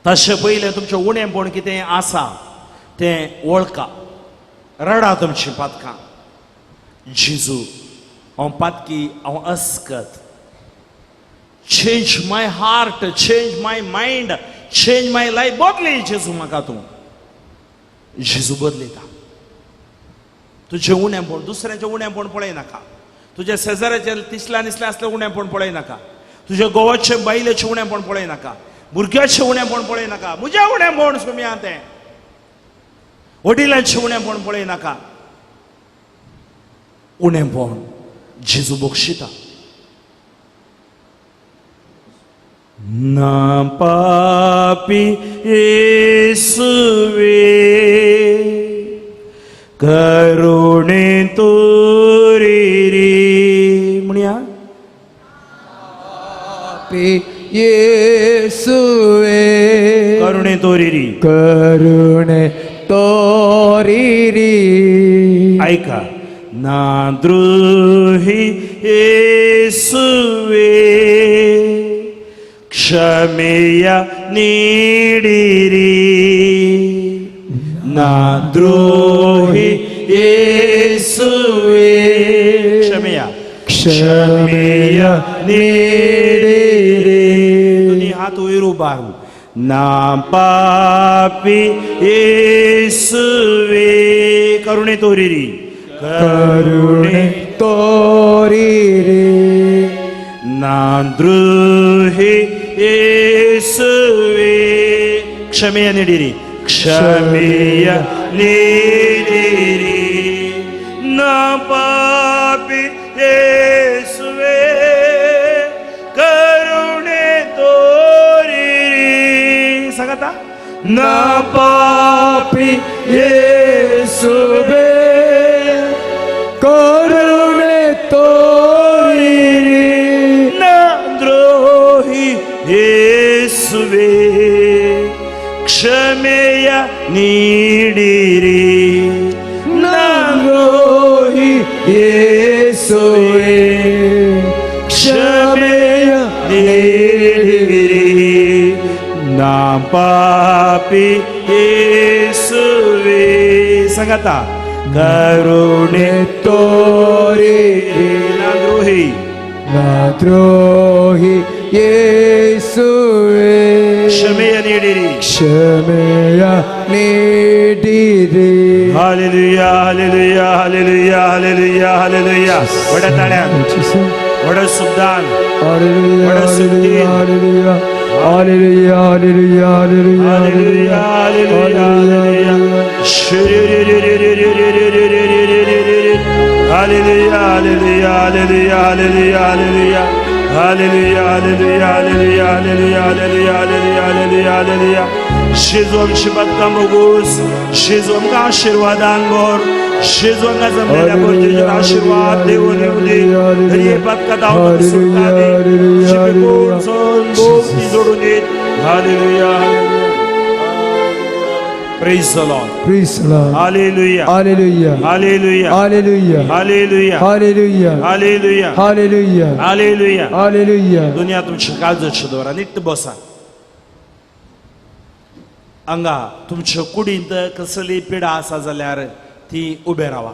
[SPEAKER 1] तशें पयलें तुमचें उणेंपण कितें आसा तें वळखा. रडा तुमची पातकां. जेजू, हांव पातकी, हांव अस्कत. चेंज माय हार्ट, चेंज माय माइंड, चेंज माय लायफ. बदली जेजू म्हाका तूं. जेजू बदलयता. तुजें उणेंपण, दुसऱ्याचें उणेंपण पळय नाका. तुज्या शेजाऱ्याचें तिसलें निसलें आसलें उणेंपण पळय नाका. तुज्या घोवाचें बायलेचें उणेंपण पळय नाका. भुरग्याचें उणेंपण पळय नाका. म्हजें उणेंपण सुम्या तें. वडिलांचें उणेंपण पळय नाका. उणेंपण जेजू बक्षिता. ना पापी येसुवे करुणे तोरी म्हणया.
[SPEAKER 5] येसुवे
[SPEAKER 1] करुणे तोरी.
[SPEAKER 5] करुणे तोरी.
[SPEAKER 1] ऐका, ना द्रोही येसुवे क्षमेया नीडिरी. ना द्रोही येसुवे क्षमेया, क्षमेया नीडिरी. दोन्ही हात वयर उबारू. ना पापी येसुवे करुणे तोरिरी.
[SPEAKER 5] करुणे तोरी.
[SPEAKER 1] ना द्रोही येसुवे क्षमेया नीडिरी. क्षमेया नीडिरी. ना पापी येसुवे करुणे तोरिरी. सांगाता.
[SPEAKER 5] ना पापी येसुवे करुणे तोरी.
[SPEAKER 1] ना द्रोही येसुवे क्षमेया नीडिरी.
[SPEAKER 5] ना द्रोही येसुवे क्षमेया
[SPEAKER 1] नीडिरी. ना पापी येसुवे सांगाता. करुणे
[SPEAKER 5] तोरी.
[SPEAKER 1] ना द्रोही.
[SPEAKER 5] ना द्रोही येसुवे
[SPEAKER 1] क्षमेया नीडिरी.
[SPEAKER 5] क्षमेया नीडिरी.
[SPEAKER 1] Hallelujah, hallelujah, hallelujah, hallelujah, hallelujah. वड्या ताळ्यान, वडं सुखदान, वडं सुखदी.
[SPEAKER 5] Hallelujah, hallelujah, hallelujah, hallelujah,
[SPEAKER 1] hallelujah, hallelujah, hallelujah. Hallelujah, hallelujah, hallelujah, hallelujah, hallelujah. Hallelujah, hallelujah, hallelujah, hallelujah, hallelujah, hallelujah, hallelujah, hallelujah. जेजू आमची पातकां बोगूस. जेजू आमकां आशिर्वादान भर. जेजू हांगा जमलेल्या भटजीचेर आशिर्वाद देवून येवं दी. हे पातकां धांवता सुटता दी. शिपेकोण सन भोग ती जोडून दीत. Hallelujah. Praise the Lord.
[SPEAKER 5] Praise the Lord.
[SPEAKER 1] Hallelujah.
[SPEAKER 5] Hallelujah.
[SPEAKER 1] Hallelujah.
[SPEAKER 5] Hallelujah.
[SPEAKER 1] Hallelujah.
[SPEAKER 5] Hallelujah.
[SPEAKER 1] Hallelujah.
[SPEAKER 5] Hallelujah.
[SPEAKER 1] Hallelujah.
[SPEAKER 5] Hallelujah.
[SPEAKER 1] दुनिया तुमच्या काळजाचेर दवरा. नीट बसा. हांगा तुमच्या कुडींत कसली पिडा आसा जाल्यार ती उबे रावा.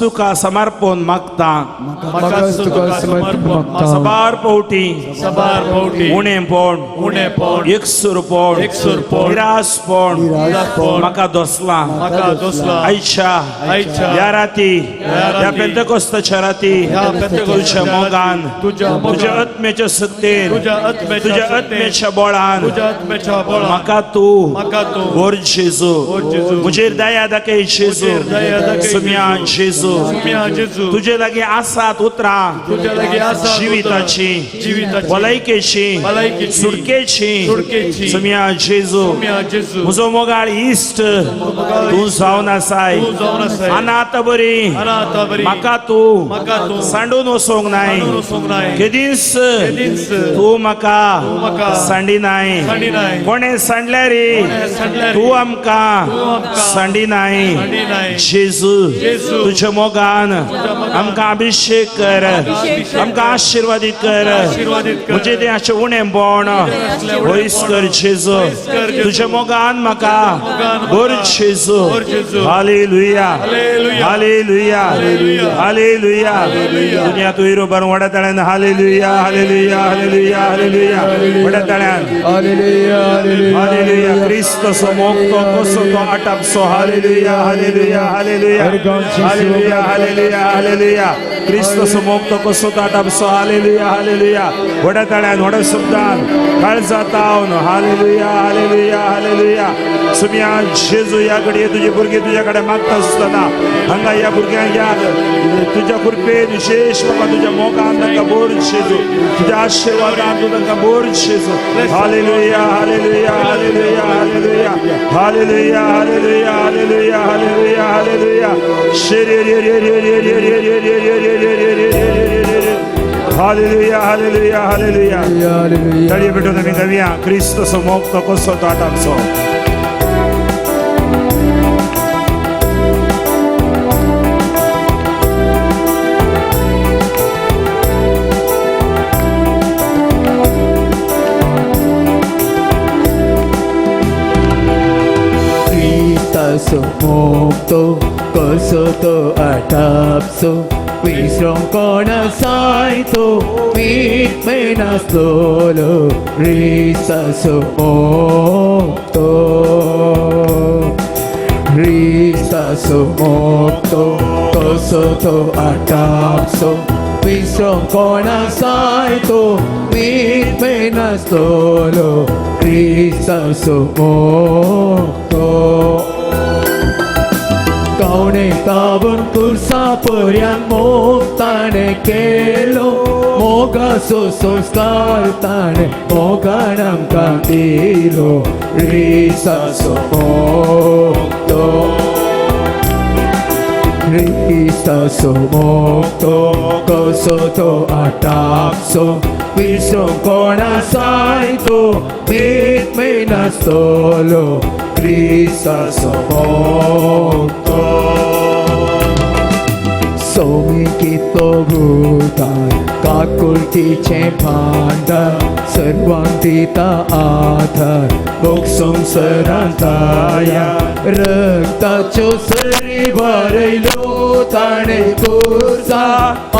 [SPEAKER 1] तुका समर्पण मागता
[SPEAKER 5] म्हाकाच तुका समर्पण मागता
[SPEAKER 1] सबार पवटी
[SPEAKER 6] सबार पवटी
[SPEAKER 1] उणेपण
[SPEAKER 6] उणेपण
[SPEAKER 1] एकसुरपण
[SPEAKER 6] एकसुरपण
[SPEAKER 1] निरासपण
[SPEAKER 6] निरासपण
[SPEAKER 1] म्हाका दोसला
[SPEAKER 6] म्हाका दोसला
[SPEAKER 1] आयच्या
[SPEAKER 6] आयच्या
[SPEAKER 1] या राती
[SPEAKER 6] राती
[SPEAKER 1] या पेंतकोस्ताच्या राती
[SPEAKER 6] ह्या पेंतकोस्ताच्या
[SPEAKER 1] तुझ्या मोगान
[SPEAKER 6] तुझ्या मोगान
[SPEAKER 1] तुझ्या आत्म्याच्या सत्तेन
[SPEAKER 6] तुझ्या आत्म्याच्या
[SPEAKER 1] तुझ्या
[SPEAKER 6] सत्तेन
[SPEAKER 1] आत्म्याच्या बळान
[SPEAKER 6] तुझ्या आत्म्याच्या बळान
[SPEAKER 1] म्हाका तू
[SPEAKER 6] म्हाका तू
[SPEAKER 1] वर जेजू
[SPEAKER 6] जेजू
[SPEAKER 1] मुजेर दया दाखय जेजू
[SPEAKER 6] मुजेर दया दाखय
[SPEAKER 1] सुम्या जेजू
[SPEAKER 6] सुम्या जेजू
[SPEAKER 1] तुझे लागीं आसात उतरां
[SPEAKER 6] तुझ्या लागीं आसात
[SPEAKER 1] जिविताची
[SPEAKER 6] जिविताची
[SPEAKER 1] भलायकेची
[SPEAKER 6] भलायकेची
[SPEAKER 1] सुटकेची
[SPEAKER 6] सुटकेची
[SPEAKER 1] सुम्या जेजू
[SPEAKER 6] सुम्या जेजू
[SPEAKER 1] म्हजो मोगाळ इश्ट तू जावन आसाय
[SPEAKER 6] तू जावन आसाय
[SPEAKER 1] अनाथ बरी
[SPEAKER 6] अनाथ बरी
[SPEAKER 1] म्हाका
[SPEAKER 6] म्हाका
[SPEAKER 1] तू
[SPEAKER 6] तू
[SPEAKER 1] सांडून वचोंक नाय
[SPEAKER 6] सांडून वचोंक नाय
[SPEAKER 1] केदीस
[SPEAKER 6] केदीस
[SPEAKER 1] तू म्हाका
[SPEAKER 6] म्हाका
[SPEAKER 1] सांडिनाय
[SPEAKER 6] सांडिनाय
[SPEAKER 1] कोणे सांडल्या रे
[SPEAKER 6] सांडल्या रे
[SPEAKER 1] तू आमकां सांडिनाय
[SPEAKER 6] सांडिनाय
[SPEAKER 1] जेजू
[SPEAKER 6] जेजू
[SPEAKER 1] तुझ्या मोगान आमकां अभिषेक कर आमकां आशीर्वादीत कर
[SPEAKER 6] आशीर्वादीत कर
[SPEAKER 1] म्हणजे ते अशें उणेंपण वयस कर जेजू तुझ्या मोगान म्हाका बर जेजू हालेलुया हालेलुया हालेलुया दुनिया तुयरो बर व्हडा तळ्यान हालेलुया हालेलुया हालेलुया हालेलुया व्हडा तळ्यान
[SPEAKER 5] हालेलुया हालेलुया
[SPEAKER 1] हालेलुया क्रिस्तसो मोगतो कसो तो आटापसो hallelujah hallelujah hallelujah hallelujah hallelujah hallelujah क्रिस्तसो मोगतो कसो तो आटापसो हालेलुया हालेलुया व्हडा तळ्यान व्हडा शब्दान काळजा तावन हालेलुया हालेलुया हालेलुया सुम्या जेजू या घडये तुझे भुरगे तुझ्या कडेन मागता आसतना हांगा या भुरग्यांक याद तुझ्या कृपेन विशेष बाबा तुझ्या मोगान तांकां बोर जेजू तुझ्या आशीर्वादान तूं तांकां बोर जेजू hallelujah hallelujah hallelujah hallelujah hallelujah hallelujah hallelujah hallelujah hallelujah hallelujah hallelujah hallelujah
[SPEAKER 5] hallelujah
[SPEAKER 1] तळी भेटून आमी गावया क्रिस्तसो मोगतो कसो तो आटापसो
[SPEAKER 5] Cristo mokto koso to atapso Wisdom kona saito mit menas dolo Cristo mokto Cristo mokto koso to atapso Wisdom kona saito mit menas dolo Cristo mokto Kaune tabun kursa पर्यंत मोगताने केलो मोगा संस्कार ताणे मोगान आमकां दिलो रिसाचो मोगतो रिसाचो मोगतो कसो तो आटापसो विसरूंक कोणा सायतो मीठ नासतलो रिसाचो मोगतो सोमिकितो भूतान काकुळटीचे भांडार सर्वांक दिता आधार भोग संवसारांताया रक्ताच्यो सरी भरयलो ताणे तुझा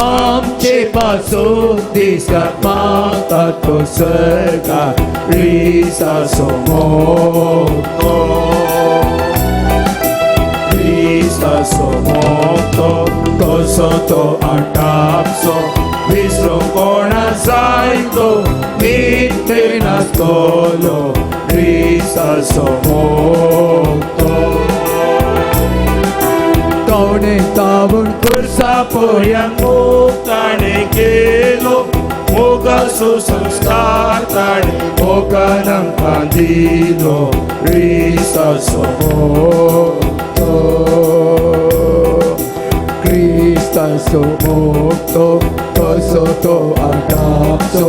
[SPEAKER 5] आमचे पासून दिसतात मागता तो सर्गार रिसाचो मोगतो Cristo morto, coso to atapso, visto con asaito, mitte nastolo, Cristo morto. Kaune tabun kursa poryan muktane kelo, moga so samskar tane, moga nam kandilo, Cristo morto. Cristo morto, coso to adapso,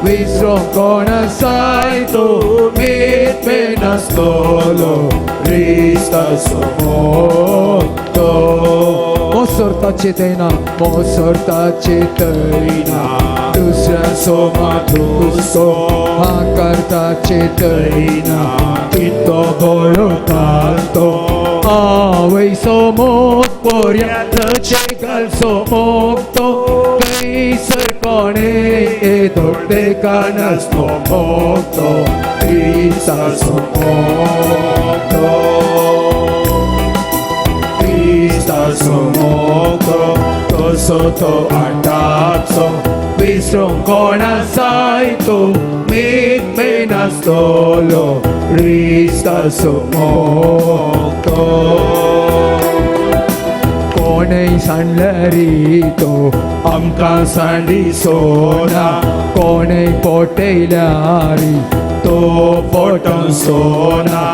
[SPEAKER 5] visto con asaito, mit menastolo, Cristo morto. Mosorta cetena, dusra soma duso, akarta cetena, kitto bolo tanto, away somos पर्यंतचे कल्सो मोक्तो कैसर कोणे दोडे कानस्तो मोक्तो Cristo मोक्तो Cristo मोक्तो Soto atazzo Vistron con assaito mit menastolo Rista sumocto Conei sanlarito Amca sandisona Conei poteilari To poton sona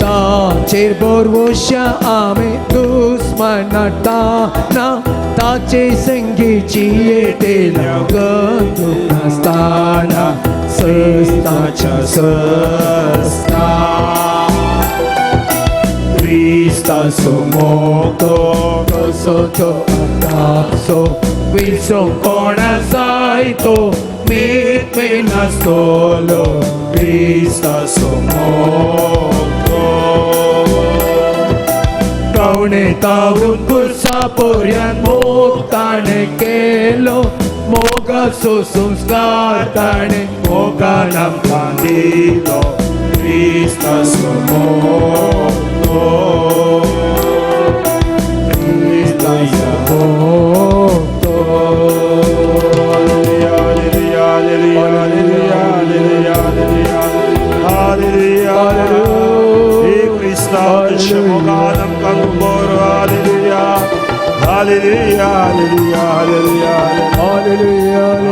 [SPEAKER 5] Ta cirbor vosha ame dusmanatana Tace संगीची येते गंधू नसताना सस्ताच्या सस्ता Cristo sumocto Soto atapso Wilson con asaito Mit menastolo Cristo sumocto Kaune taun kursa poryan moktane kelo Moga susumskartane Moga nam kandilo Cristo sumocto Cristo sumocto Alleluia, alleluia, alleluia, alleluia, alleluia, alleluia Cristo Shmoganam Kangoro Alleluia Alleluia Alleluia Alleluia Hallelujah